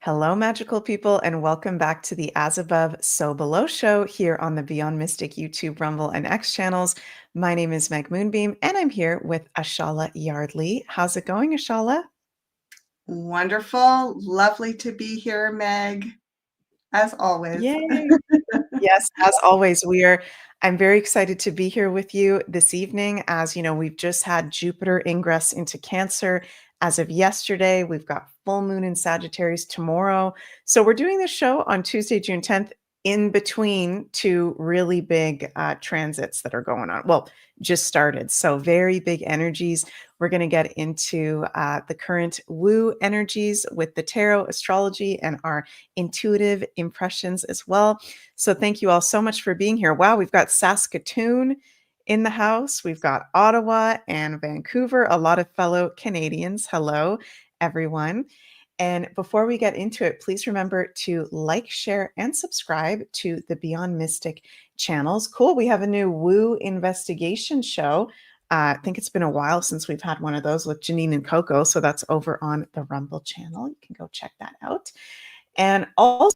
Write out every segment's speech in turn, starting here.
Hello, magical people, and welcome back to the As Above, So Below show here on the Beyond Mystic YouTube, Rumble, and X channels. My name is Meg Moonbeam, and I'm here with Ashala Yardley. How's it going, Ashala? Wonderful. Lovely to be here, Meg, as always. Yay! Yes, as always, I'm very excited to be here with you this evening. As you know, we've just had Jupiter ingress into Cancer. As of yesterday, we've got full moon in Sagittarius tomorrow. So we're doing this show on Tuesday, June 10th, in between two really big transits that are going on. Well, just started. So very big energies. We're going to get into the current woo energies with the tarot, astrology, and our intuitive impressions as well. So thank you all so much for being here. Wow, we've got Saskatoon in the house. We've got Ottawa and Vancouver, a lot of fellow Canadians. Hello, everyone. And before we get into it, please remember to like, share, and subscribe to the Beyond Mystic channels. Cool. We have a new Woo investigation show. I think it's been a while since we've had one of those with Janine and Coco. So that's over on the Rumble channel. You can go check that out. And also,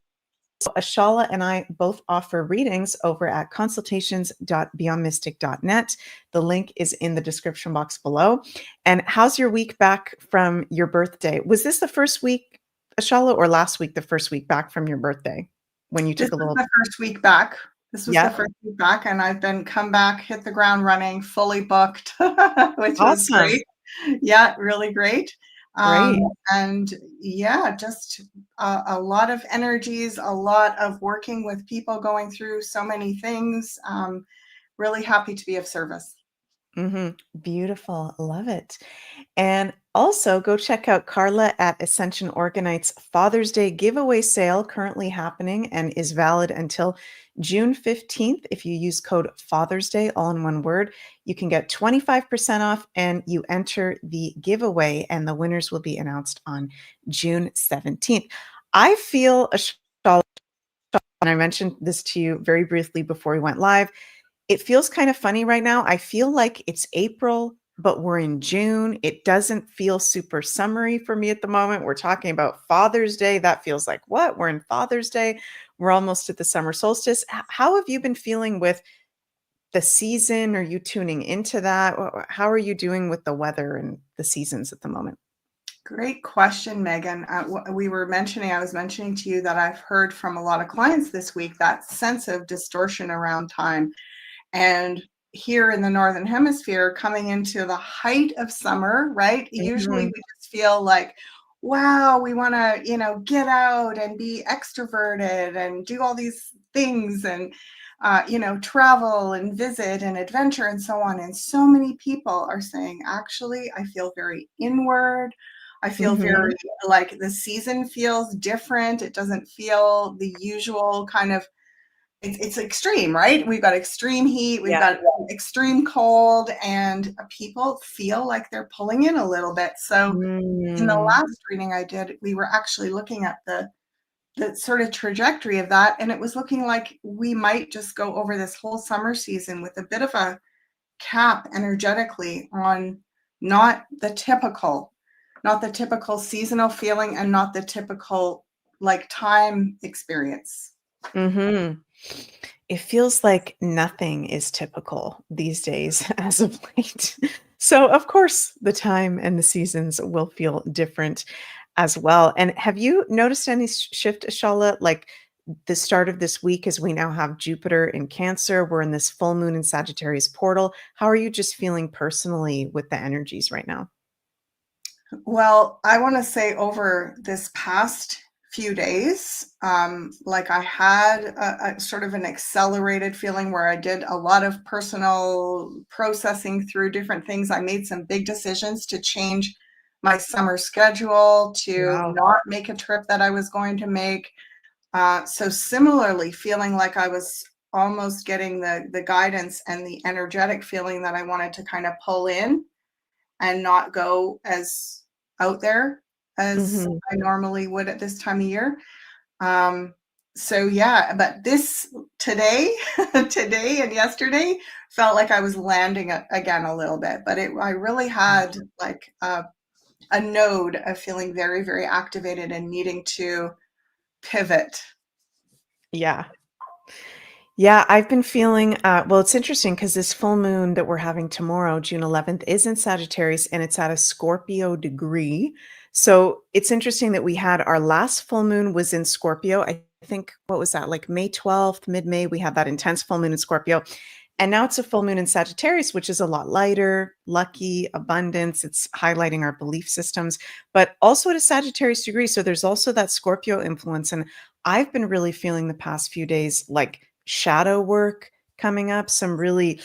Ashala and I both offer readings over at consultations.beyondmystic.net. The link is in the description box below. And how's your week back from your birthday? Was this the first week, Ashala, or last week, the first week back from your birthday when you This took a was little? the first week back. This was the Yeah, first week back, and I've been come back, hit the ground running, fully booked, which was awesome. great. Yeah, really great. Um, Great. and yeah, just a lot of energies, a lot of working with people going through so many things. Really happy to be of service. Beautiful. Love it. And also go check out Carla at Ascension Orgonites Father's Day giveaway sale currently happening and is valid until June 15th. If you use code Father's Day, all in one word, you can get 25% off and you enter the giveaway, and the winners will be announced on June 17th. I feel a and I mentioned this to you very briefly before we went live. It feels kind of funny right now. I feel like it's April, but we're in June. It doesn't feel super summery for me at the moment. We're talking about Father's Day. That feels like what? We're in Father's Day. We're almost at the summer solstice. How have you been feeling with the season? Are you tuning into that? How are you doing with the weather and the seasons at the moment? Great question, Megan. I was mentioning to you that I've heard from a lot of clients this week that sense of distortion around time. And here in the Northern Hemisphere, coming into the height of summer, right? Usually we Mhm. just feel like, wow, we want to, get out and be extroverted and do all these things and, travel and visit and adventure and so on. And so many people are saying, actually, I feel very inward. I feel Mhm. very like the season feels different. It doesn't feel the usual kind of it's extreme, right? We've got extreme heat, we've Yeah. got extreme cold, and people feel like they're pulling in a little bit. So in the Mm. last reading I did, we were actually looking at the sort of trajectory of that, and it was looking like we might just go over this whole summer season with a bit of a cap energetically on not the typical, not the typical seasonal feeling and not the typical like time experience. Mhm. It feels like nothing is typical these days as of late. So, of course, the time and the seasons will feel different as well. And have you noticed any shift, Ashala? Like the start of this week, as we now have Jupiter in Cancer, we're in this full moon in Sagittarius portal. How are you just feeling personally with the energies right now? Well, I want to say over this past few days, like I had a sort of an accelerated feeling where I did a lot of personal processing through different things. I made some big decisions to change my summer schedule, to Wow. not make a trip that I was going to make. So similarly, feeling like I was almost getting the guidance and the energetic feeling that I wanted to kind of pull in and not go as out there as Hmm. I normally would at this time of year. Um, so yeah, but this today, today and yesterday felt like I was landing again a little bit, but I really had like a node of feeling very, very activated and needing to pivot. Yeah. Yeah, I've been feeling, well, it's interesting because this full moon that we're having tomorrow, June 11th, is in Sagittarius and it's at a Scorpio degree. So it's interesting that we had our last full moon was in Scorpio. I think, what was that? Like May 12th, mid-May, we had that intense full moon in Scorpio. And now it's a full moon in Sagittarius, which is a lot lighter, lucky, abundance. It's highlighting our belief systems, but also at a Sagittarius degree. So there's also that Scorpio influence. And I've been really feeling the past few days like shadow work coming up, some really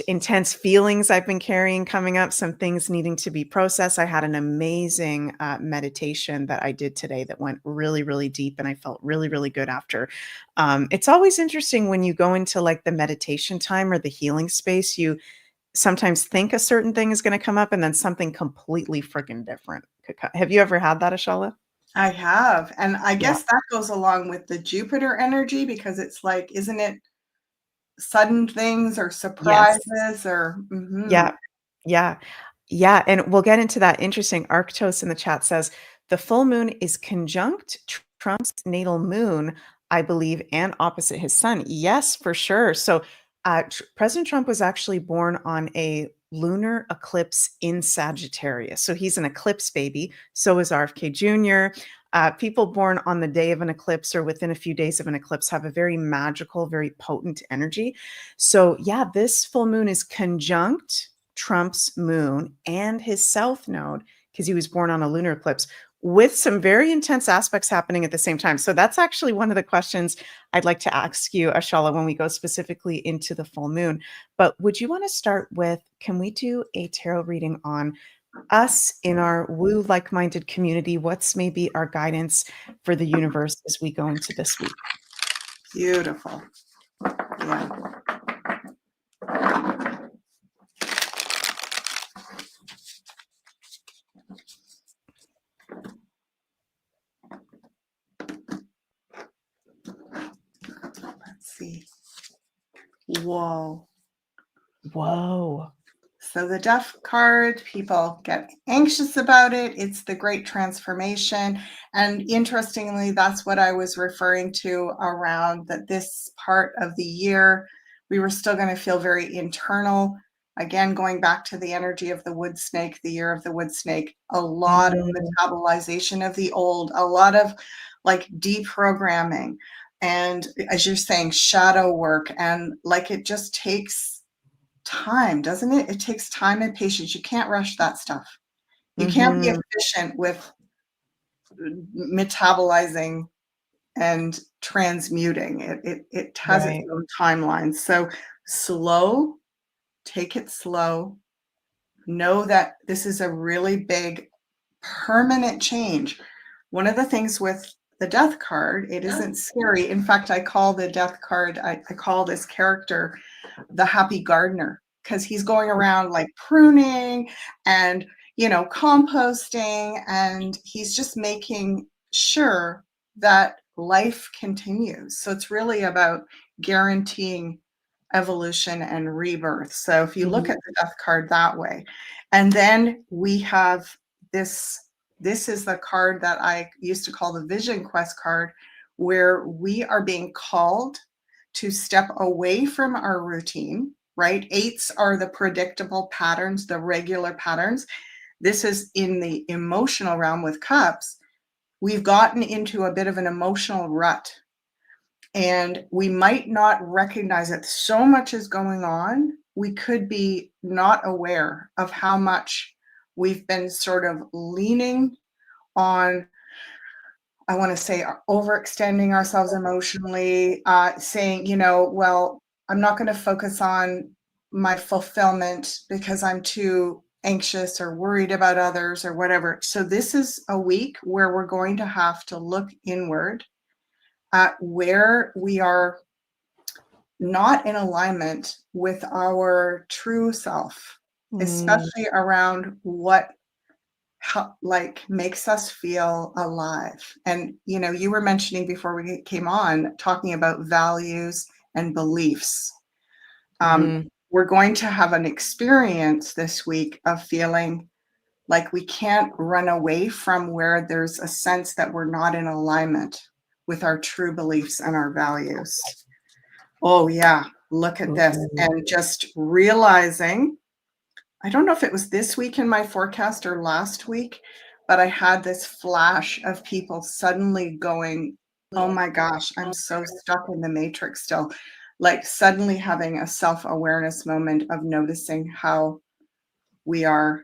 intense feelings I've been carrying coming up, some things needing to be processed. I had an amazing meditation that I did today that went really, really deep, and I felt really, really good after. It's always interesting when you go into like the meditation time or the healing space, you sometimes think a certain thing is going to come up, and then something completely freaking different could come. Have you ever had that, Ashala? I have. And I Yeah. guess that goes along with the Jupiter energy because it's like, isn't it sudden things or Yes. surprises or Yeah. Yeah. Yeah, and we'll get into that. Interesting. Arctos in the chat says the full moon is conjunct Trump's natal moon, I believe, and opposite his sun. Yes, for sure. So, President Trump was actually born on a lunar eclipse in Sagittarius. So he's an eclipse baby. So is RFK Jr. People born on the day of an eclipse or within a few days of an eclipse have a very magical, very potent energy. So, yeah, this full moon is conjunct Trump's moon and his south node because he was born on a lunar eclipse with some very intense aspects happening at the same time. So that's actually one of the questions I'd like to ask you, Ashala, when we go specifically into the full moon. But would you want to start with, can we do a tarot reading on us in our woo like-minded community? What's maybe our guidance for the universe as we go into this week? beautiful. Yeah. Let's see. Whoa. Whoa. So the death card, people get anxious about it. It's the great transformation. And interestingly, that's what I was referring to around that this part of the year, we were still going to feel very internal. Again, going back to the energy of the wood snake, the year of the wood snake, a lot of Mm, metabolization of the old, a lot of like deprogramming. And as you're saying, shadow work. And like it just takes time, doesn't it? It takes time and patience. You can't rush that stuff. You can't be mhm. efficient with metabolizing and transmuting. It has its Right. own timeline. So slow, take it slow. Know that this is a really big permanent change. One of the things with the death card, it isn't scary. In fact, I call the death card, I call this character the happy gardener because he's going around like pruning and composting, and he's just making sure that life continues. So it's really about guaranteeing evolution and rebirth. So if you look Mhm. at the death card that way, and then we have this this is the card that I used to call the vision quest card, where we are being called to step away from our routine, right? Eights are the predictable patterns, the regular patterns. This is in the emotional realm with cups. We've gotten into a bit of an emotional rut, and we might not recognize that so much is going on. We could be not aware of how much we've been sort of leaning on, I want to say, overextending ourselves emotionally, saying, well, I'm not going to focus on my fulfillment because I'm too anxious or worried about others or whatever. So this is a week where we're going to have to look inward at where we are not in alignment with our true self, Mm, especially around what like makes us feel alive. And you were mentioning before we came on talking about values and beliefs. mhm. We're going to have an experience this week of feeling Like we can't run away from where there's a sense that we're not in alignment with our true beliefs and our values. Oh, yeah, look at this. Ooh. And just realizing, I don't know if it was this week in my forecast or last week, but I had this flash of people suddenly going, oh my gosh, I'm so stuck in the matrix still. Like suddenly having a self-awareness moment of noticing how we are,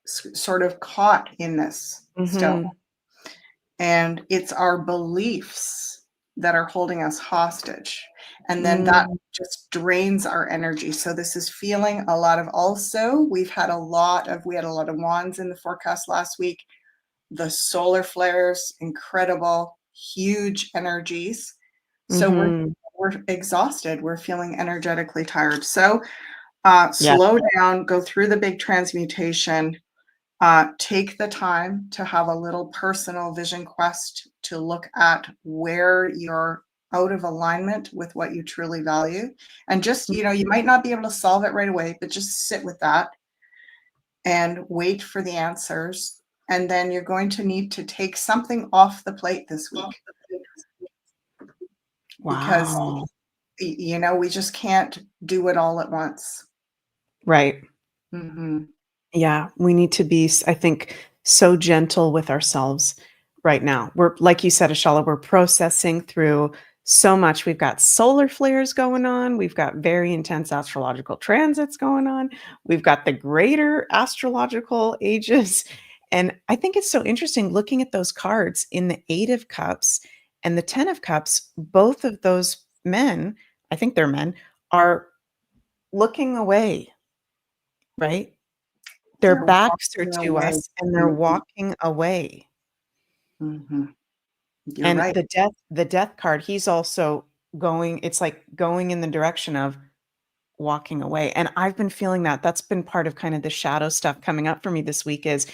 sort of caught in this still. Mhm. And it's our beliefs that are holding us hostage. And then that Mm. just drains our energy. So this is feeling a lot of, also, we had a lot of wands in the forecast last week. The solar flares, incredible, huge energies. So Mhm. we're exhausted. We're feeling energetically tired. So Yeah. slow down, go through the big transmutation, take the time to have a little personal vision quest to look at where you're out of alignment with what you truly value. And just, you might not be able to solve it right away, but just sit with that and wait for the answers. And then you're going to need to take something off the plate this week because, Wow. we just can't do it all at once. Right. Hmm. Yeah, we need to be, I think, so gentle with ourselves right now. We're like you said, Ashala, we're processing through so much. We've got solar flares going on. We've got very intense astrological transits going on. We've got the greater astrological ages. And I think it's so interesting looking at those cards in the Eight of Cups and the Ten of Cups. Both of those men, I think they're men, are looking away, right? Their They're backs are walking to away. us, and they're Hmm. walking away. Hmm. You're And right. the death card, he's also going, it's like going in the direction of walking away, and I've been feeling that. That's been part of kind of the shadow stuff coming up for me this week is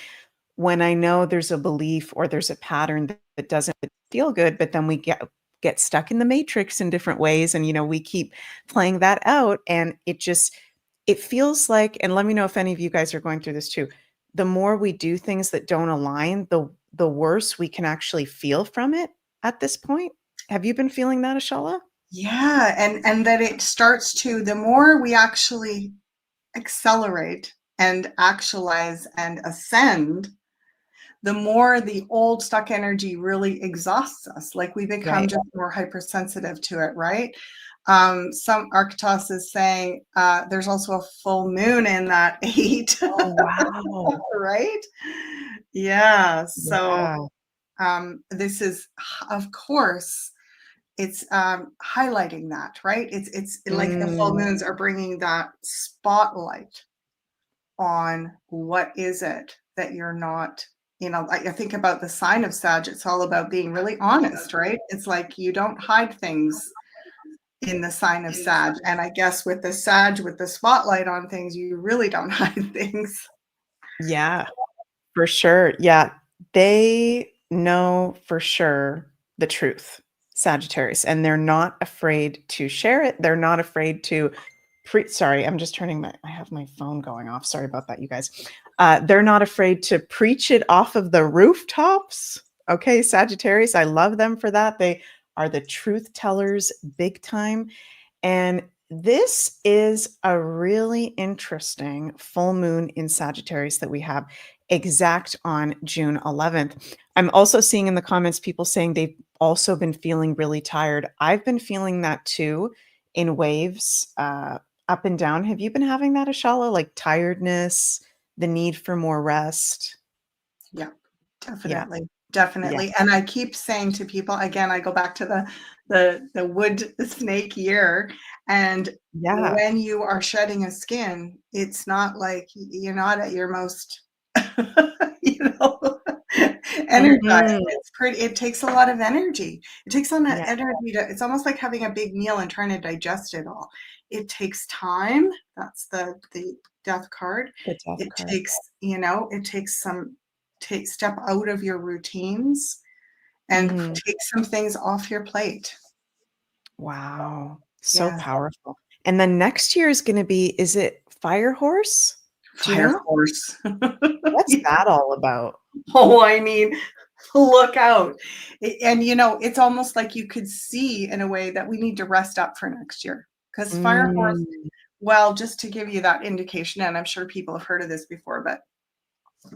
when I know there's a belief or there's a pattern that doesn't feel good, but then we get stuck in the matrix in different ways, and we keep playing that out, and it feels like, and let me know if any of you guys are going through this too. The more we do things that don't align, the worse we can actually feel from it at this point. Have you been feeling that, Ashala? Yeah, and that it starts to, the more we actually accelerate and actualize and ascend, the more the old stuck energy really exhausts us. Like we become Right. just more hypersensitive to it, right? Some Arctos is saying there's also a full moon in that eight, Oh, wow. right? Yeah. So Yeah. this is, of course, it's highlighting that, right? It's like the full Mm, moons are bringing that spotlight on what is it that you're not, I think about the sign of Sag, it's all about being really honest, right? It's like you don't hide things in the sign of Sag. And I guess with the Sag, with the spotlight on things, you really don't hide things. yeah. For sure. Yeah. They know for sure the truth, Sagittarius, and they're not afraid to share it. They're not afraid to sorry, I'm just turning I have my phone going off. Sorry about that, you guys. They're not afraid to preach it off of the rooftops. Okay, Sagittarius, I love them for that. They are the truth tellers big time. And this is a really interesting full moon in Sagittarius that we have exact on June 11th. I'm also seeing in the comments people saying they've also been feeling really tired. I've been feeling that too in waves, up and down. Have you been having that, Ashala? Like tiredness, the need for more rest? Yeah, Yeah. definitely. Yeah. Definitely. And I keep saying to people, again, I go back to the wood snake year. And Yeah. when you are shedding a skin, it's not like you're not at your most, you know, energized. Mhm. It takes a lot of energy. It takes on that Yeah. energy it's almost like having a big meal and trying to digest it all. It takes time. That's the death card. The death It card. takes, it takes some, step out of your routines and Mhm. take some things off your plate. Wow. So Yeah. powerful. And then next year is gonna be, is it Fire Horse? Do you Fire know? horse. What's that all about? Oh, I mean, look out. And it's almost like you could see in a way that we need to rest up for next year. Because fire horse, Mm, well, just to give you that indication, and I'm sure people have heard of this before, but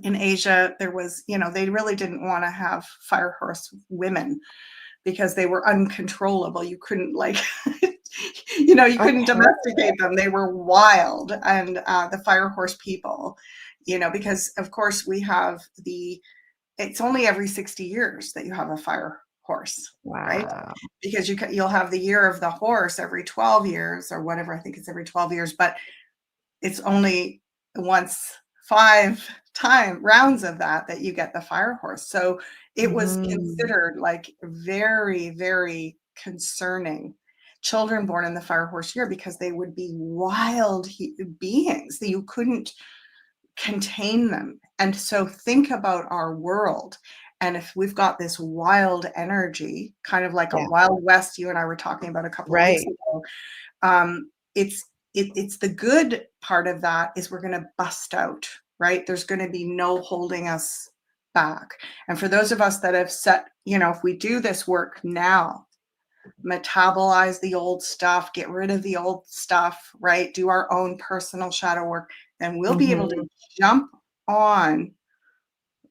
in Asia, there was, they really didn't want to have fire horse women because they were uncontrollable. You couldn't you couldn't okay. domesticate them. They were wild. And the fire horse people, because of course it's only every 60 years that you have a fire horse, right? Wow. Because you'll have the year of the horse every 12 years or whatever. I think it's every 12 years, but it's only once 5 rounds of that you get the fire horse. So it was Mhm. considered like very, very concerning children born in the fire horse year because they would be wild beings that you couldn't contain them. And so think about our world. And if we've got this wild energy, kind of like a Yeah, Wild West, you and I were talking about a couple of weeks right. ago, it's it's the good part of that is we're going to bust out, right? There's going to be no holding us back. And for those of us that have set, if we do this work now, metabolize the old stuff, get rid of the old stuff, right? Do our own personal shadow work, then we'll be able to Mhm. jump on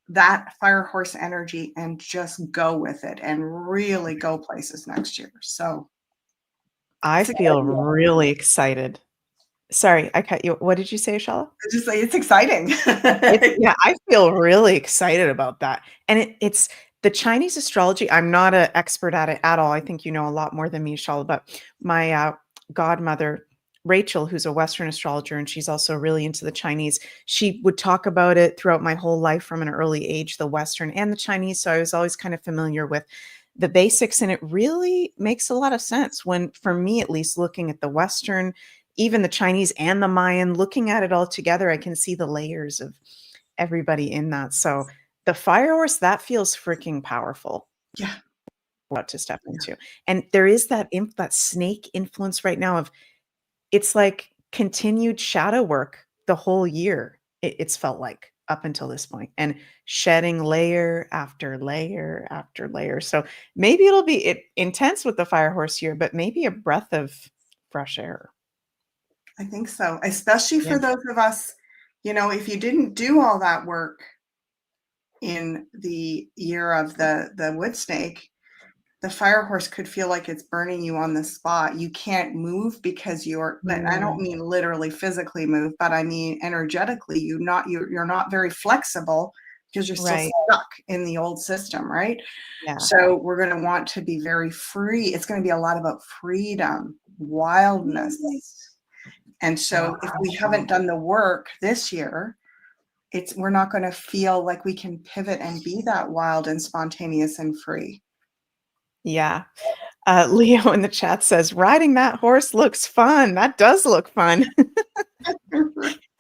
that fire horse energy and just go with it and really go places next year. So I it's feel exciting. really excited. Sorry, I cut you. What did you say, Shala? Just like it's exciting. Yeah, I feel really excited about that. And it's the Chinese astrology. I'm not an expert at it at all. I think you know a lot more than me, Shala, but my godmother, Rachel, who's a Western astrologer, and she's also really into the Chinese, she would talk about it throughout my whole life from an early age, the Western and the Chinese. So I was always kind of familiar with the basics, and it really makes a lot of sense when, for me at least, looking at the Western, even the Chinese and the Mayan, looking at it all together, I can see the layers of everybody in that. So the fire horse, that feels freaking powerful. Yeah, About to step yeah, into. And there is that snake influence right now of it's like continued shadow work the whole year. It's felt like up until this point and shedding layer after layer after layer. So maybe it'll be intense with the fire horse year, but maybe a breath of fresh air. I think so. Especially Yeah. for those of us, if you didn't do all that work in the year of the wood snake, the fire horse could feel like it's burning you on the spot. You can't move because I don't Mm, mean literally physically move, but I mean energetically, you're not very flexible because you're still right. stuck in the old system, right? Yeah. So we're going to want to be very free. It's going to be a lot about freedom, wildness. And so if we Wow. haven't done the work this year, we're not going to feel like we can pivot and be that wild and spontaneous and free. Yeah. Leo in the chat says, riding that horse looks fun. That does look fun.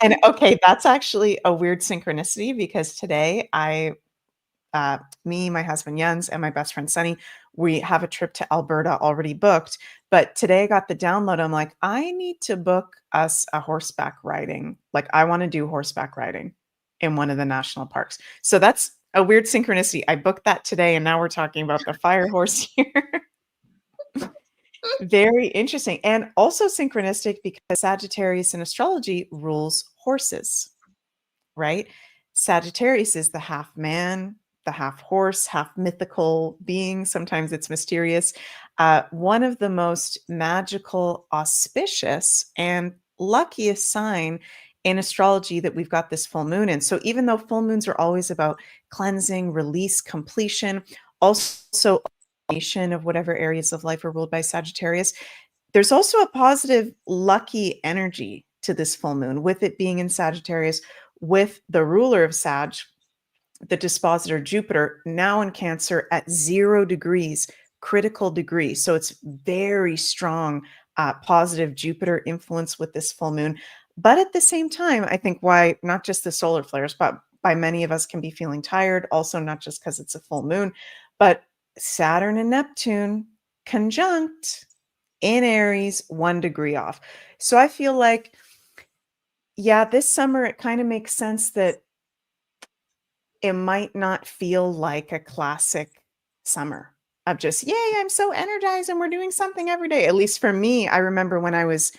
And okay, that's actually a weird synchronicity because today me, my husband Jens, and my best friend Sunny, we have a trip to Alberta already booked. But today I got the download. I'm like, I need to book us a horseback riding. Like, I want to do horseback riding in one of the national parks. So that's a weird synchronicity. I booked that today, and now we're talking about the fire horse here. Very interesting. And also synchronistic because Sagittarius in astrology rules horses, right? Sagittarius is the half man, the half horse, half mythical being. Sometimes it's mysterious. One of the most magical, auspicious, and luckiest sign in astrology that we've got this full moon in. So even though full moons are always about cleansing, release, completion, also of whatever areas of life are ruled by Sagittarius, there's also a positive, lucky energy to this full moon, with it being in Sagittarius, with the ruler of Sag, the dispositor Jupiter, now in Cancer at 0 degrees, critical degree. So it's very strong, positive Jupiter influence with this full moon. But at the same time, I think why not just the solar flares, but by many of us can be feeling tired, also not just because it's a full moon, but Saturn and Neptune conjunct in Aries, 1 degree off. So I feel like Yeah, this summer, it kind of makes sense that it might not feel like a classic summer of just, yay, I'm so energized and we're doing something every day. At least for me, I remember when I was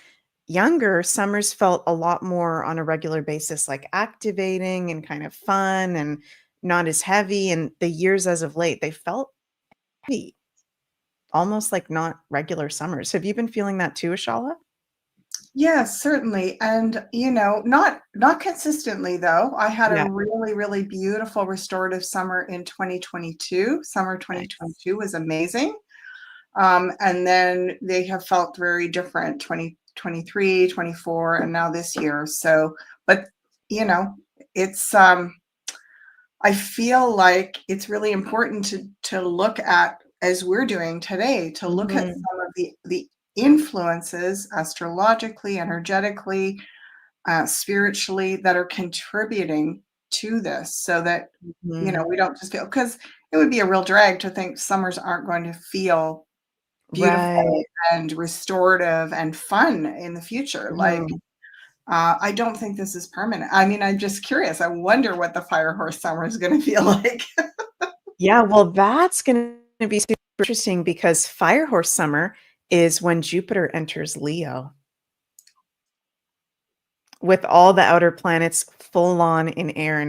younger, summers felt a lot more on a regular basis, like activating and kind of fun and not as heavy. And the years as of late, they felt heavy, almost like not regular summers. Have you been feeling that too, Ashala? Yes, certainly. And, not consistently though. I had a Yeah. really, really beautiful restorative summer in 2022. Summer Nice. 2022 was amazing. And then they have felt very different 2023, 24, and now this year. So, but you know, it's I feel like it's really important to look at, as we're doing today, to look at Mhm. some of the influences astrologically, energetically, spiritually, that are contributing to this, so that Mhm. we don't just feel, because it would be a real drag to think summers aren't going to feel beautiful Right. and restorative and fun in the future. Like, Mhm. I don't think this is permanent. I mean, I'm just curious. I wonder what the fire horse summer is going to feel like. Yeah, well, that's gonna be super interesting because Fire Horse Summer is when Jupiter enters Leo with all the outer planets full on in air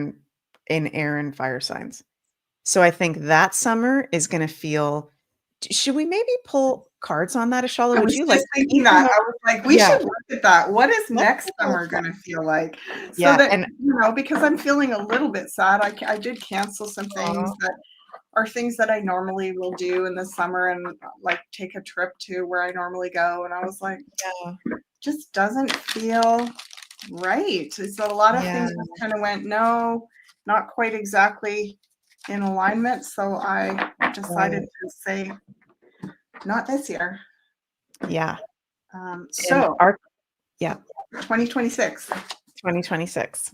and fire signs. So I think that summer is gonna feel should we maybe pull cards on that, Ashala? I Would was you like just thinking even that. though I was like, we yeah, should look at that. What is let's next take a look summer at that. going to feel like? So Yeah, that, and because I'm feeling a little bit sad. I did cancel some things aw, that are things that I normally will do in the summer, and like take a trip to where I normally go. And I was like, yeah, just doesn't feel right. So a lot of yeah, things just kind of went, no, not quite exactly in alignment. So I decided right. to say, not this year. Yeah, and So our yeah, 2026. 2026.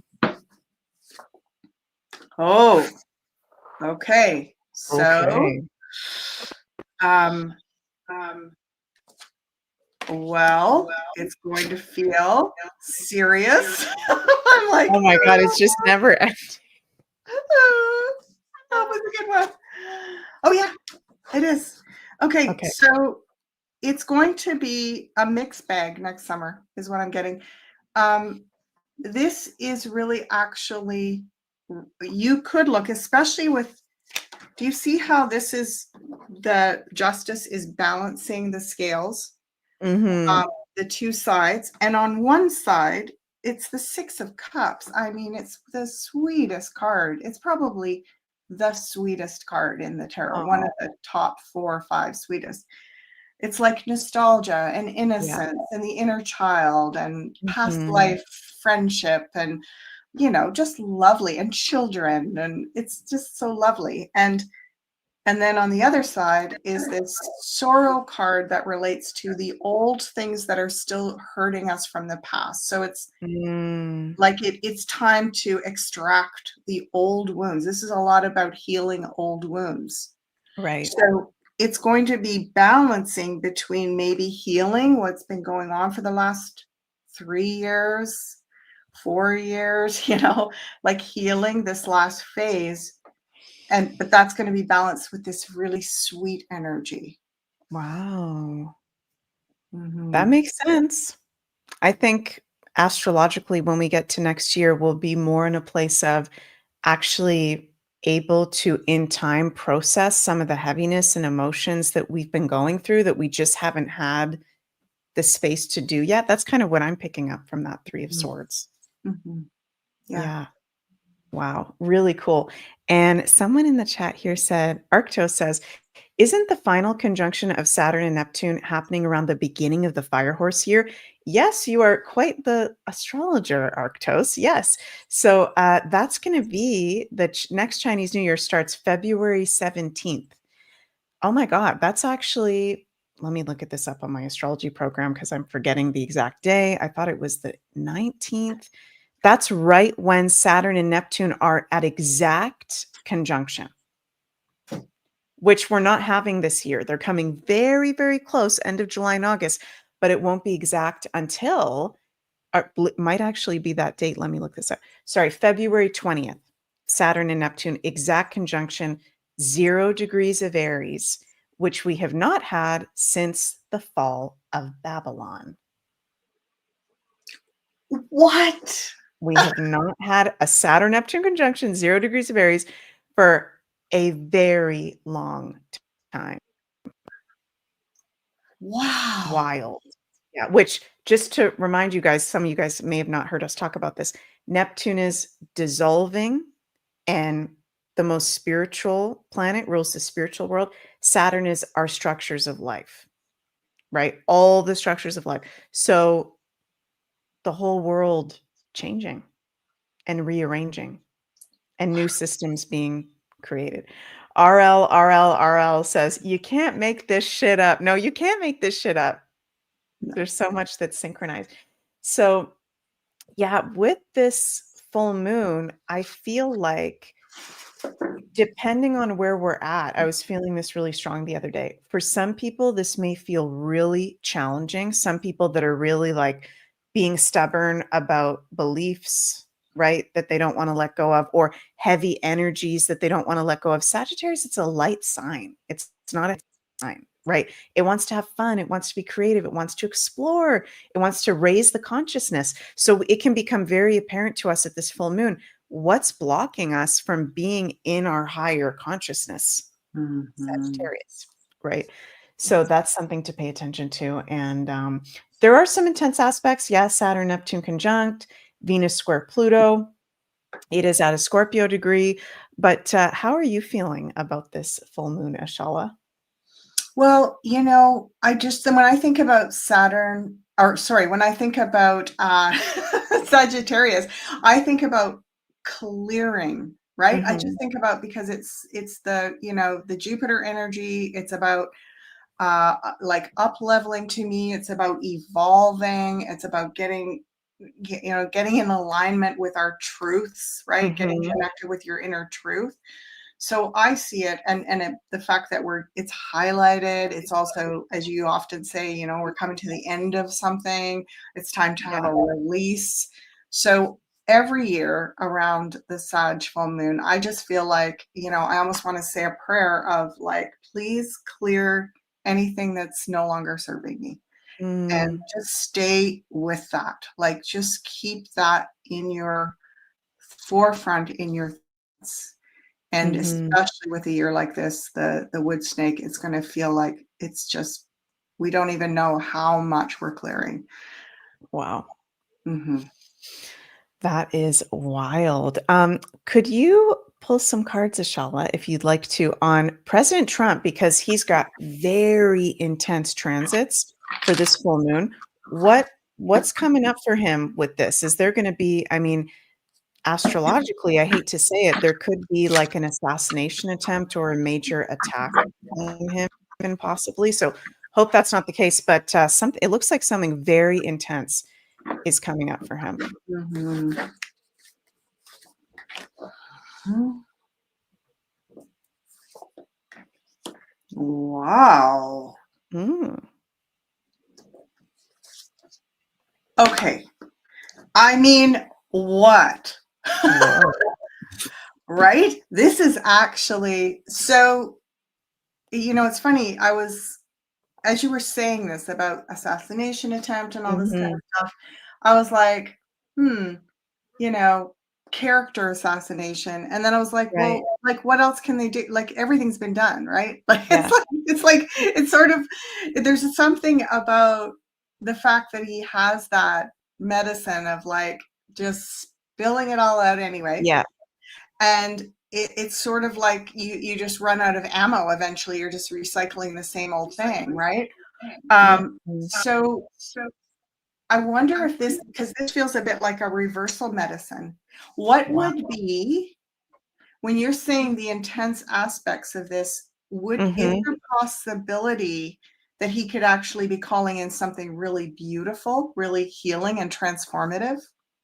Oh, okay. So, Okay. um, well, it's going to feel serious. I'm like, Oh my god, it's just never ending. that was a good one. Oh yeah, it is. Okay, Okay. so it's going to be a mixed bag next summer, is what I'm getting. Um, this is really actually, you could look, especially with, do you see how this is, the justice is balancing the scales, um, Mhm. the two sides, and on one side, it's the Six of Cups. I mean, it's the sweetest card. It's probably the sweetest card in the tarot, one Oh, of the top 4 or 5 sweetest. It's like nostalgia and yeah. innocence and the inner child and past Mhm. life friendship, and just lovely, and children, and it's just so lovely. And then on the other side is this sorrow card that relates to the old things that are still hurting us from the past. So it's Mm, like it's time to extract the old wounds. This is a lot about healing old wounds. right. So it's going to be balancing between maybe healing what's been going on for the last 3 years, 4 years, like healing this last phase. But that's going to be balanced with this really sweet energy. Wow. That Hmm. makes sense. I think astrologically, when we get to next year, we'll be more in a place of actually able to, in time, process some of the heaviness and emotions that we've been going through that we just haven't had the space to do yet. That's kind of what I'm picking up from that Three of Swords. Hmm. Yeah. Yeah. Wow. Really cool. And someone in the chat here said, Arctos says, isn't the final conjunction of Saturn and Neptune happening around the beginning of the fire horse year? Yes, you are quite the astrologer, Arctos. Yes. So that's going to be the next Chinese New Year starts February 17th. Oh my God. That's actually, let me look at this up on my astrology program because I'm forgetting the exact day. I thought it was the 19th. That's right when Saturn and Neptune are at exact conjunction, which we're not having this year. They're coming very, very close, end of July and August, but it won't be exact until might actually be that date. Let me look this up. Sorry, February 20th, Saturn and Neptune, exact conjunction, 0 degrees of Aries, which we have not had since the fall of Babylon. What? We have not had a Saturn Neptune conjunction, 0 degrees of Aries, for a very long time. Wow. Wild. Yeah, which, just to remind you guys, some of you guys may have not heard us talk about this. Neptune is dissolving, and the most spiritual planet rules the spiritual world. Saturn is our structures of life, right? All the structures of life. So the whole world changing and rearranging, and new systems being created. RL says, you can't make this shit up. No, you can't make this shit up. There's so much that's synchronized. So, yeah, with this full moon, I feel like, depending on where we're at, I was feeling this really strong the other day. For some people, this may feel really challenging. Some people that are really like being stubborn about beliefs, right? That they don't want to let go of, or heavy energies that they don't want to let go of. Sagittarius, it's a light sign. It's not a sign, right? It wants to have fun. It wants to be creative. It wants to explore. It wants to raise the consciousness. So it can become very apparent to us at this full moon what's blocking us from being in our higher consciousness. Mhm. Sagittarius, right? So that's something to pay attention to. And there are some intense aspects. Yeah, Saturn, Neptune conjunct, Venus square Pluto. It is at a Scorpio degree. But how are you feeling about this full moon, Ashala? Well, I just then when I think about Saturn, or sorry, when I think about Sagittarius, I think about clearing, right? I just Hmm. think about because it's the, the Jupiter energy, it's about like up leveling to me, it's about evolving, it's about getting in alignment with our truths, right? Getting Hmm. connected with your inner truth. So I see it, the fact that it's highlighted. It's also, as you often say, we're coming to the end of something. It's time to have Yeah. a release. So every year around the Sag full moon, I just feel like, I almost want to say a prayer of like, please clear anything that's no longer serving me, and Mm, just stay with that. Like, just keep that in your forefront in your thoughts. And mhm. especially with a year like this, the wood snake, it's going to feel like it's just, we don't even know how much we're clearing. Wow. Hmm. That is wild. Could you pull some cards, Ashala, if you'd like to, on President Trump, because he's got very intense transits for this full moon. What's coming up for him with this? Is there going to be, I mean, astrologically, I hate to say it, there could be like an assassination attempt or a major attack on him, even possibly. So hope that's not the case, but something, it looks like something very intense is coming up for him. Hmm. Wow. Mm. Okay. I mean, what? Whoa. Right? This is actually so, it's funny. As you were saying this about assassination attempt and all this kind Mhm. of stuff, I was like, hmm, you know, character assassination. And then I was like, Right. well, like what else can they do? Like everything's been done, right? Like Yeah. it's sort of, there's something about the fact that he has that medicine of like just spilling it all out anyway. Yeah. And it's sort of like you just run out of ammo eventually. You're just recycling the same old thing, right? Mhm. So I wonder if this, because this feels a bit like a reversal medicine. What Wow. would be, when you're saying the intense aspects of this, is Mhm. there a possibility that he could actually be calling in something really beautiful, really healing and transformative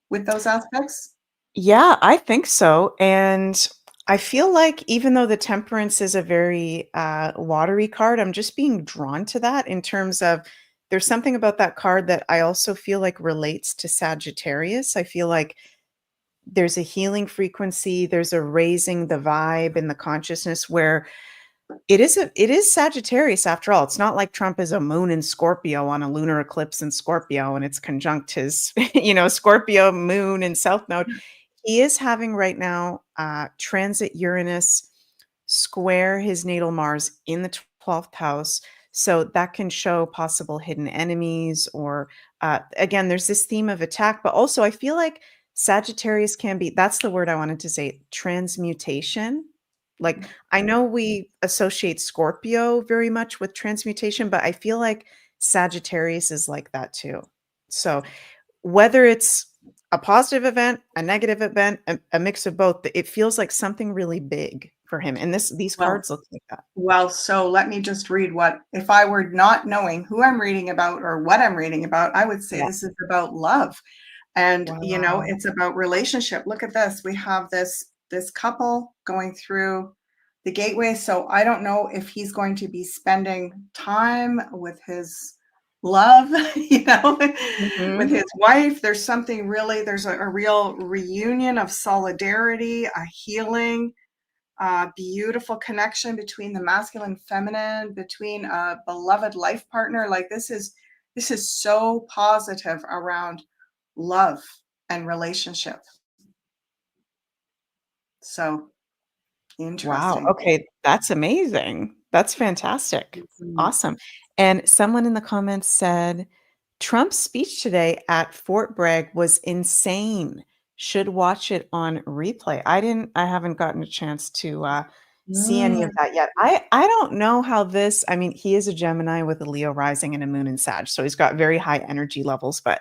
with those aspects? Yeah, I think so, and I feel like even though the temperance is a very, watery card, I'm just being drawn to that in terms of there's something about that card that I also feel like relates to Sagittarius. I feel like there's a healing frequency, there's a raising the vibe and the consciousness where it is Sagittarius after all. It's not like Trump is a moon in Scorpio on a lunar eclipse in Scorpio and it's conjunct his, Scorpio moon in South Node. He is having right now transit Uranus square his natal Mars in the 12th house. So that can show possible hidden enemies, or again, there's this theme of attack, but also I feel like Sagittarius can be, that's the word I wanted to say, transmutation. Like, I know we associate Scorpio very much with transmutation, but I feel like Sagittarius is like that too. So whether it's a positive event, a negative event, a mix of both, it feels like something really big for him. And these Well, cards look like that. well, so let me just read what, if I were not knowing who I'm reading about or what I'm reading about, I would say Yeah. this is about love. And, Wow. it's about relationship. Look at this. We have this couple going through the gateway. So I don't know if he's going to be spending time with his love, with Mhm. his wife. There's something really, there's a real reunion of solidarity, a healing, beautiful connection between the masculine and feminine, between a beloved life partner. Like this is so positive around love and relationship. So Wow. interesting. Okay, that's amazing. That's fantastic. Mhm. Awesome. And someone in the comments said, Trump's speech today at Fort Bragg was insane. Should watch it on replay. I haven't gotten a chance to see any of Mm, that yet. I don't know how this, I mean, he is a Gemini with a Leo rising and a moon in Sag, so he's got very high energy levels, but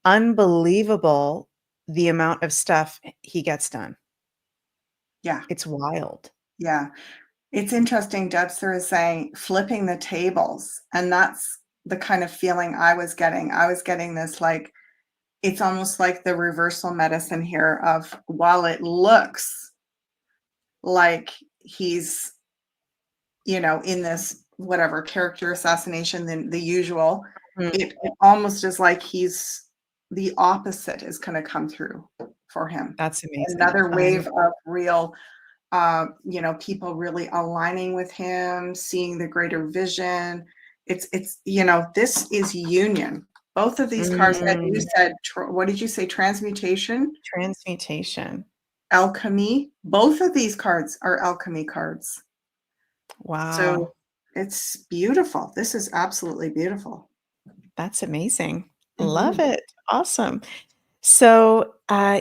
unbelievable the amount of stuff he gets done. yeah, It's wild. yeah. It's interesting. Debster is saying flipping the tables. And that's the kind of feeling I was getting. I was getting this like, it's almost like the reversal medicine here of, while it looks like he's, in this whatever character assassination than the usual, Mhm. it almost is like he's the opposite is going to come through for him. That's amazing. Another I'm wave of real, people really aligning with him, seeing the greater vision. This is union. Both of these cards, and you mm, said, what did you say? Transmutation, transmutation. alchemy. Both of these cards are alchemy cards. So Wow, it's beautiful. This is absolutely beautiful. that's amazing. Love Mhm. it. Awesome. So,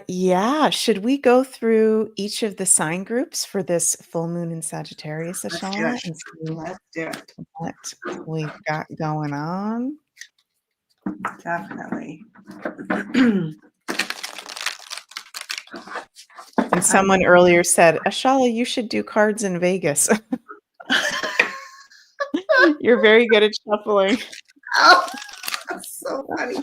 yeah, should we go through each of the sign groups for this full moon in Sagittarius, Let's do Ashala, it. and see Let's do it. what we've got going on? Definitely. And I'm someone earlier said, Ashala, you should do cards in Vegas. You're very good at shuffling. Oh, that's so funny.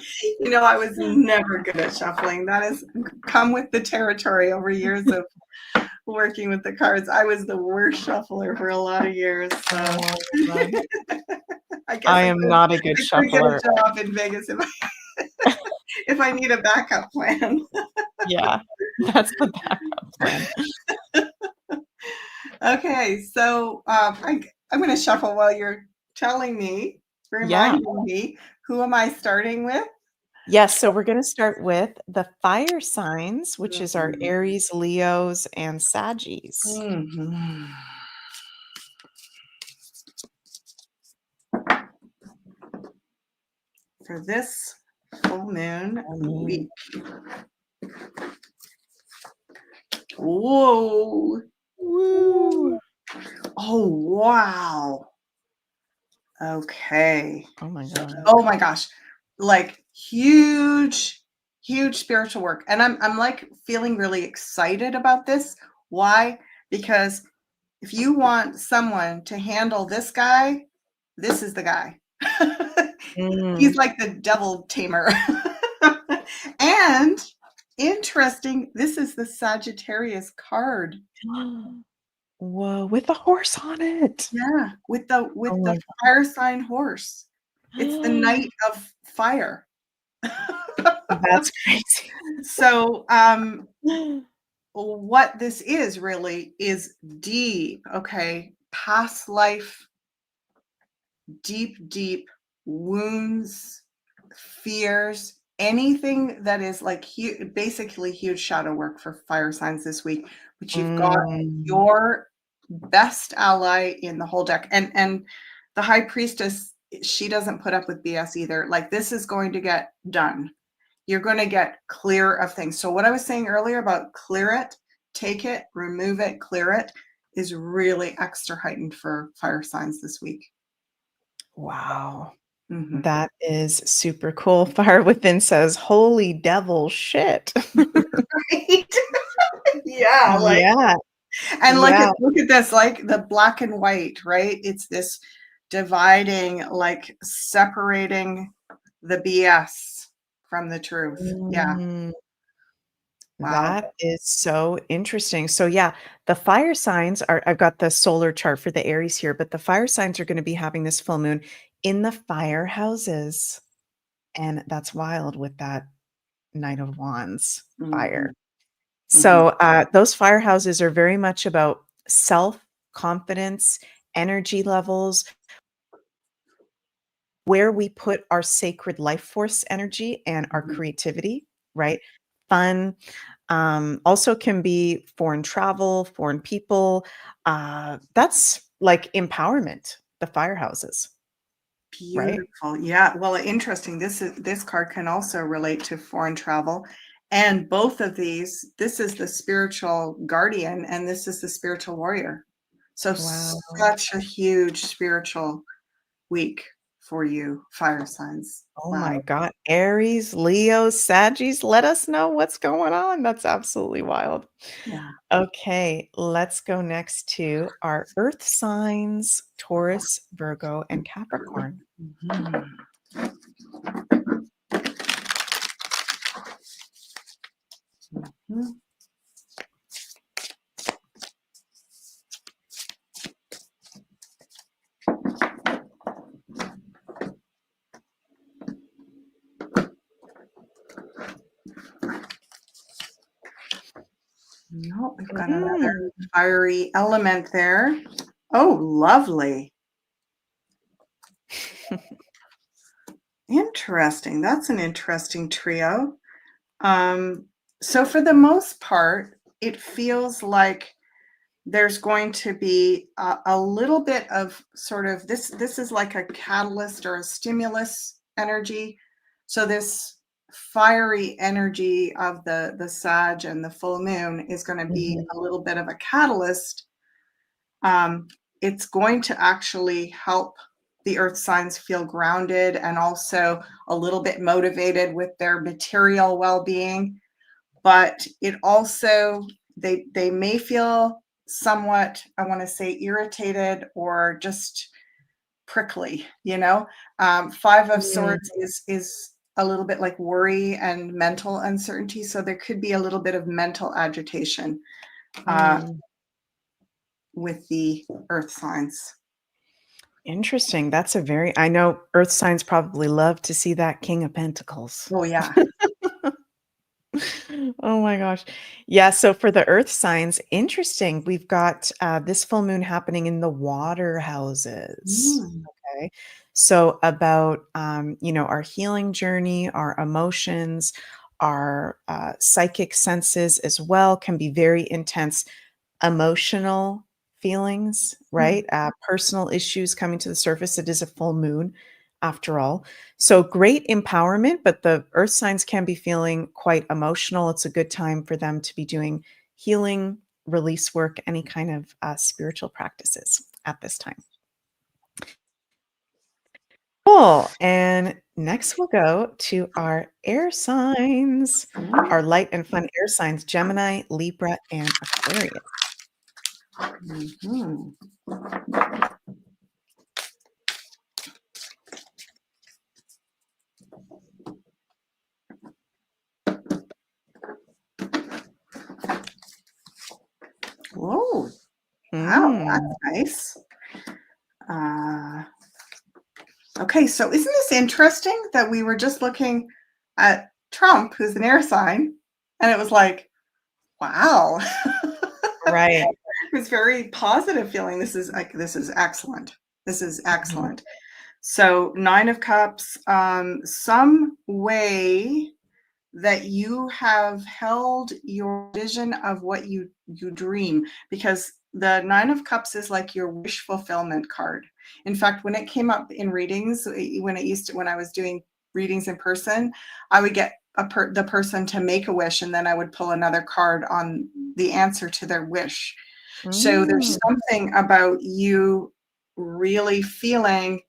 I was never good at shuffling. That has come with the territory over years of working with the cards. I was the worst shuffler for a lot of years. So Oh, God. I guess I I am could not a good I could get a shuffler. job in Vegas if I need a backup plan. Yeah, that's the backup plan. Okay, so I'm going to shuffle while you're telling me, Yeah. reminding me, who am I starting with? Yes, so we're gonna start with the fire signs, which is our Mhm. Aries, Leos, and Saggies. Mhm. For this full moon Mm. week. Whoa. Woo! Oh, wow. Okay. Oh my god. Oh my gosh. Like huge, huge spiritual work. And I'm like feeling really excited about this. Why? Because if you want someone to handle this guy, this is the guy. He's Mm. like the devil tamer. And interesting, this is the Sagittarius card. Whoa, with a horse on it. Yeah, with the Oh with my the god. fire sign horse. It's the night of fire. That's crazy. So, what this is really is deep, okay, past life, deep wounds, fears, anything that is like basically huge shadow work for fire signs this week. But you've got Mm. your best ally in the whole deck, and the high priestess, she doesn't put up with BS either. Like, this is going to get done. You're going to get clear of things. So what I was saying earlier about clear it, take it, remove it, clear it, is really extra heightened for fire signs this week. Wow. Mhm. That is super cool. Fire Within says, "Holy devil shit." Right? Yeah, like, Yeah, and yeah. look at this, like the black and white, right? It's this dividing, like separating the BS from the truth. Yeah. Mm, Wow. that is so interesting. So, yeah, the fire signs are I've got the solar chart for the Aries here, but the fire signs are gonna be having this full moon in the fire houses, and that's wild with that Knight of Wands Mhm. fire. Mhm. So, those firehouses are very much about self-confidence, energy levels, where we put our sacred life force energy and our Mhm. creativity, right? Fun, also can be foreign travel, foreign people. That's like empowerment, the firehouses, right? Beautiful. Yeah. Well, interesting. This card can also relate to foreign travel. And both of these, this is the spiritual guardian and this is the spiritual warrior. So Wow. such a huge spiritual week for you, fire signs. Oh my Wow. God. Aries, Leo, Saggies, let us know what's going on. That's absolutely wild. Yeah. Okay, let's go next to our earth signs, Taurus, Virgo, and Capricorn. Mhm. Mhm. No, we've got another Mm. fiery element there. Oh, lovely. Interesting. That's an interesting trio. Um, so for the most part, it feels like there's going to be a little bit of sort of this. This is like a catalyst or a stimulus energy. So this fiery energy of the Sag and the full moon is going to be Mhm. a little bit of a catalyst. Um, it's going to actually help the earth signs feel grounded and also a little bit motivated with their material well-being, but it also they may feel somewhat, I want to say, irritated or just prickly, you know. Five of Mm, swords is a little bit like worry and mental uncertainty, so there could be a little bit of mental agitation uh, mm. with the earth signs. Interesting. That's a very I know earth signs probably love to see that King of Pentacles. Oh yeah. Oh my gosh. Yeah, so for the earth signs, interesting. We've got this full moon happening in the water houses. Mm. Okay. So about our healing journey, our emotions, our psychic senses as well can be very intense emotional feelings, Mm. right? Personal issues coming to the surface. It is a full moon after all. So great empowerment, but the earth signs can be feeling quite emotional. It's a good time for them to be doing healing, release work, any kind of spiritual practices at this time. Cool. And next we'll go to our air signs, our light and fun air signs, Gemini, Libra, and Aquarius. Mhm. Whoa, wow, Mm. that's nice. Uh, Okay, so isn't this interesting that we were just looking at Trump, who's an air sign, and it was like, wow. Right. It was very positive feeling. This is excellent. This is Mhm. excellent. So 9 of Cups, some way that you have held your vision of what you dream, because the 9 of Cups is like your wish fulfillment card. In fact, when it came up in readings, when I was doing readings in person, I would get the person to make a wish, and then I would pull another card on the answer to their wish. So there's Mm. something about you really feeling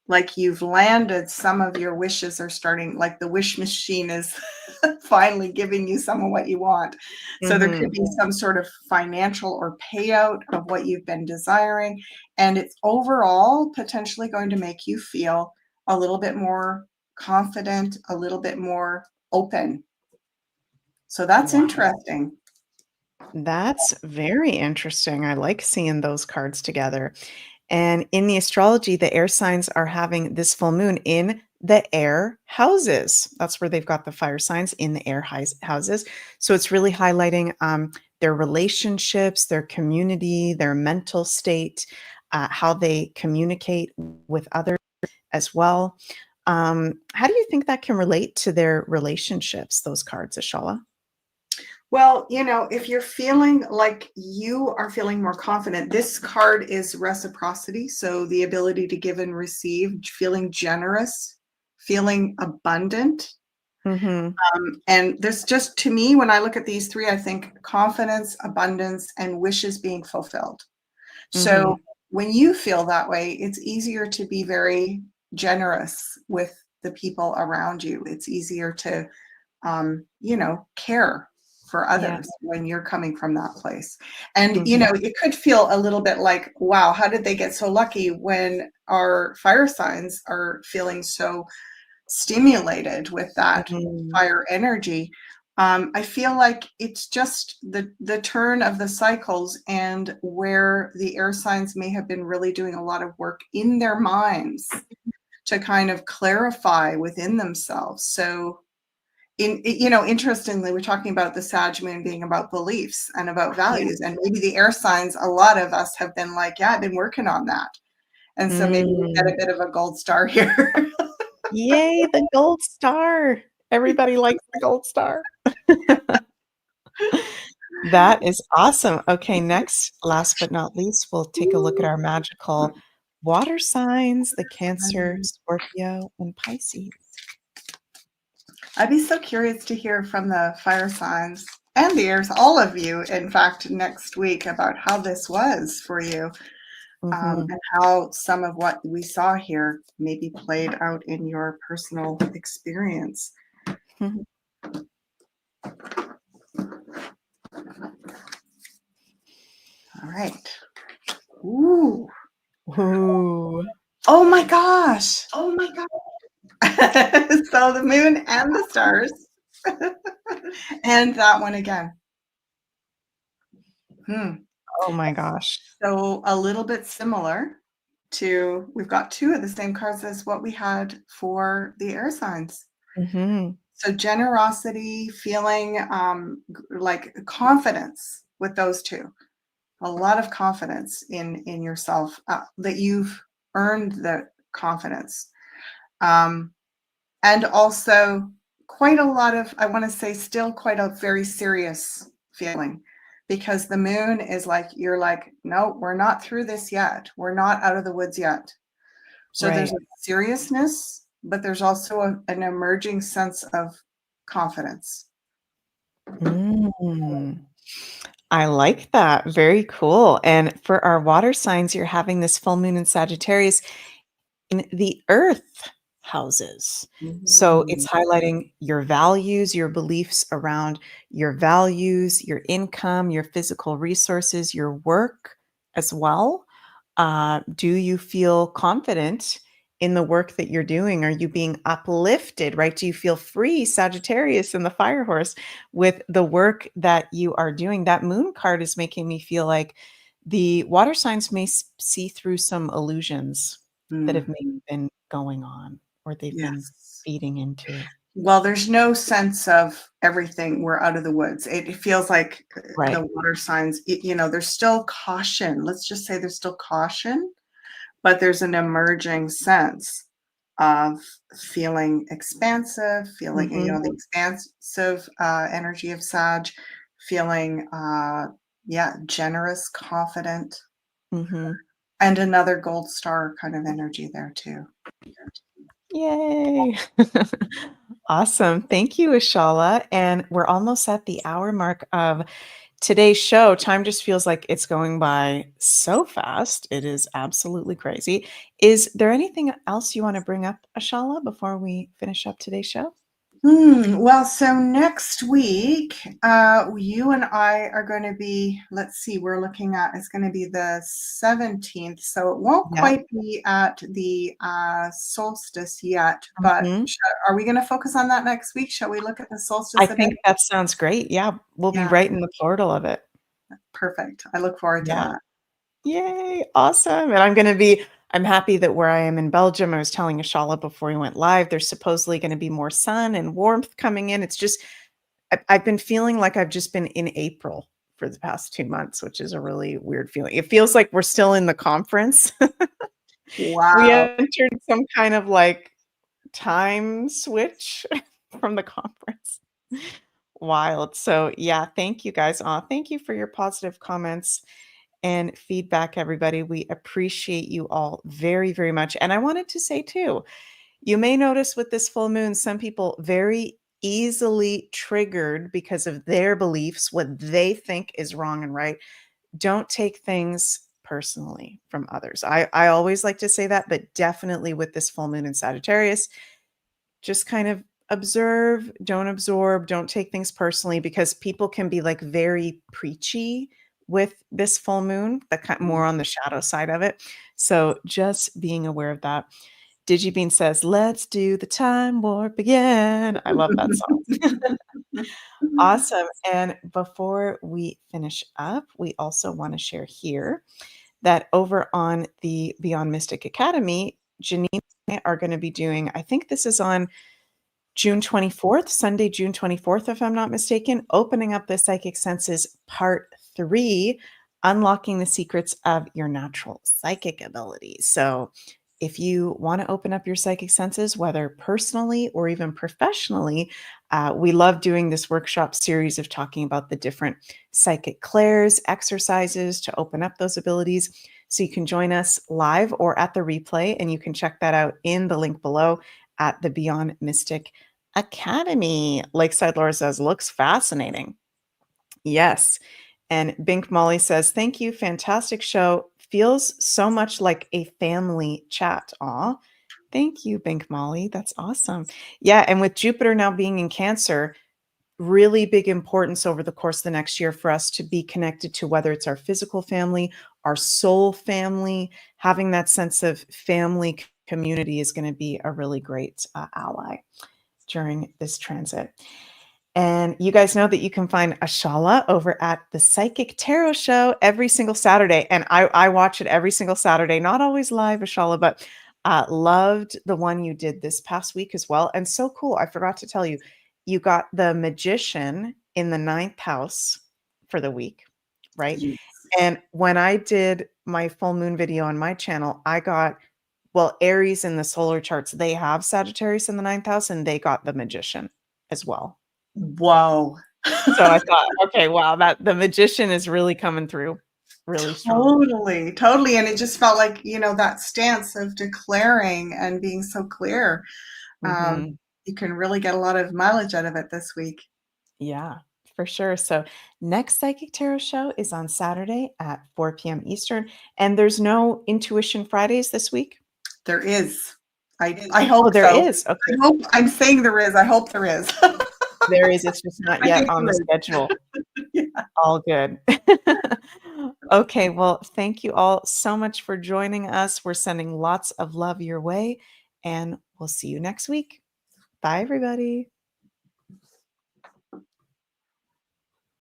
like you've landed. Some of your wishes are starting, like the wish machine is finally giving you some of what you want. So there could Mhm. be some sort of financial or payout of what you've been desiring. And it's overall potentially going to make you feel a little bit more confident, a little bit more open. So that's Wow. interesting. That's very interesting. I like seeing those cards together. And in the astrology, the air signs are having this full moon in the air houses. That's where they've got the fire signs in the air houses. So it's really highlighting their relationships, their community, their mental state, how they communicate with others as well. How do you think that can relate to their relationships, those cards, Ashala? Well, if you're feeling like you are feeling more confident, this card is reciprocity. So the ability to give and receive, feeling generous, feeling abundant. Hmm. And there's just, to me, when I look at these three, I think confidence, abundance, and wishes being fulfilled. So Hmm. when you feel that way, it's easier to be very generous with the people around you. It's easier to care for Yeah. others when you're coming from that place. And, Hmm. it could feel a little bit like, wow, how did they get so lucky when our fire signs are feeling so stimulated with that Hmm. fire energy? I feel like it's just the turn of the cycles, and where the air signs may have been really doing a lot of work in their minds to kind of clarify within themselves. So interestingly, we're talking about the Sag moon being about beliefs and about Yeah. values, and maybe the air signs, a lot of us have been like, yeah, I've been working on that. And so maybe we get Mm. a bit of a gold star here. Yay, the gold star. Everybody likes the gold star. That is awesome. Okay, next, last but not least, we'll take a look at our magical water signs, the Cancer, Scorpio, and Pisces. I'd be so curious to hear from the fire signs and the airs, all of you, in fact, next week, about how this was for you, Mhm. and how some of what we saw here maybe played out in your personal experience. Mhm. All right. Ooh. Ooh. Oh my gosh. Oh my gosh. So the moon and the stars. And that one again. Hmm. Oh my gosh. So a little bit similar to, we've got two of the same cards as what we had for the air signs. Mhm. So generosity, feeling like confidence with those two. A lot of confidence in yourself, that you've earned the confidence. Um, and also quite a lot of, I want to say, still quite a very serious feeling, because the moon is like, you're like, no, we're not through this yet, we're not out of the woods yet. So there's Right. a seriousness, but there's also an emerging sense of confidence. Mm. I like that. Very cool. And for our water signs, you're having this full moon in Sagittarius in the earth houses. So Mhm. it's highlighting your values, your beliefs around your values, your income, your physical resources, your work as well. Do you feel confident in the work that you're doing? Are you being uplifted, right? Do you feel free, Sagittarius and the fire horse, with the work that you are doing? That moon card is making me feel like the water signs may see through some illusions that have maybe Mhm. been going on or they've been Yes. feeding into? Well, there's no sense of everything, we're out of the woods. It feels like Right. the water signs, there's still caution. Let's just say there's still caution, but there's an emerging sense of feeling expansive, feeling, Mhm. the expansive energy of Sag, feeling, yeah, generous, confident, Mhm. and another gold star kind of energy there too. Yay. Awesome. Thank you, Ashala. And we're almost at the hour mark of today's show. Time just feels like it's going by so fast. It is absolutely crazy. Is there anything else you want to bring up, Ashala, before we finish up today's show? Well, so next week, you and I are going to be, let's see, we're looking at, it's going to be the 17th. So it won't Yeah. quite be at the solstice yet, but Mhm. are we going to focus on that next week? Shall we look at the I solstice a bit? think that sounds great. Yeah. We'll be Yeah, right in the portal of it. perfect. I look forward to Yeah. that. Yay, awesome. And I'm happy that where I am in Belgium, I was telling Ashala before we went live, there's supposedly going to be more sun and warmth coming in. It's just, I've been feeling like I've just been in April for the past 2 months, which is a really weird feeling. It feels like we're still in the conference. We Wow. entered some kind of like time switch from the conference. Wild. So yeah, thank you guys. Thank you for your positive comments and feedback, everybody. We appreciate you all very, very much. And I wanted to say too, you may notice with this full moon, some people very easily triggered because of their beliefs, what they think is wrong and right. Don't take things personally from others. I always like to say that, but definitely with this full moon in Sagittarius, just kind of observe, don't absorb, don't take things personally because people can be like very preachy with this full moon, more on the shadow side of it. So just being aware of that. Digibean says, "Let's do the time warp again." I love that song. Awesome. And before we finish up, we also want to share here that over on the Beyond Mystic Academy, Janine and I are going to be doing, I think this is on June 24th, Sunday, June 24th, if I'm not mistaken, opening up the psychic senses part 3, unlocking the secrets of your natural psychic abilities. So, if you want to open up your psychic senses, whether personally or even professionally, we love doing this workshop series of talking about the different psychic clairs, exercises to open up those abilities. So you can join us live or at the replay, and you can check that out in the link below at the Beyond Mystic Academy. Lakeside Laura says, looks fascinating. Yes. And Bink Molly says, thank you. Fantastic show. Feels so much like a family chat. Aw. Thank you, Bink Molly. That's awesome. Yeah. And with Jupiter now being in Cancer, really big importance over the course of the next year for us to be connected to whether it's our physical family, our soul family, having that sense of family community is going to be a really great ally during this transit. And you guys know that you can find Ashala over at the Psychic Tarot Show every single Saturday. And I watch it every single Saturday, not always live, Ashala, but loved the one you did this past week as well. And so cool. I forgot to tell you, you got the magician in the ninth house for the week, right? Yes. And when I did my full moon video on my channel, I got, well, Aries in the solar charts, they have Sagittarius in the ninth house, and they got the magician as well. Whoa. So I thought, okay, wow, that the magician is really coming through really strong. Totally, totally. And it just felt like, that stance of declaring and being so clear. Mhm. You can really get a lot of mileage out of it this week. Yeah, for sure. So next Psychic Tarot show is on Saturday at 4 p.m. Eastern, and there's no Intuition Fridays this week? There is. I hope Oh, there so. is. Okay. I'm saying there is. I hope there is. There is. It's just not I yet think on there the is. schedule. Yeah. All good. Okay, well, thank you all so much for joining us. We're sending lots of love your way, and we'll see you next week. Bye, everybody.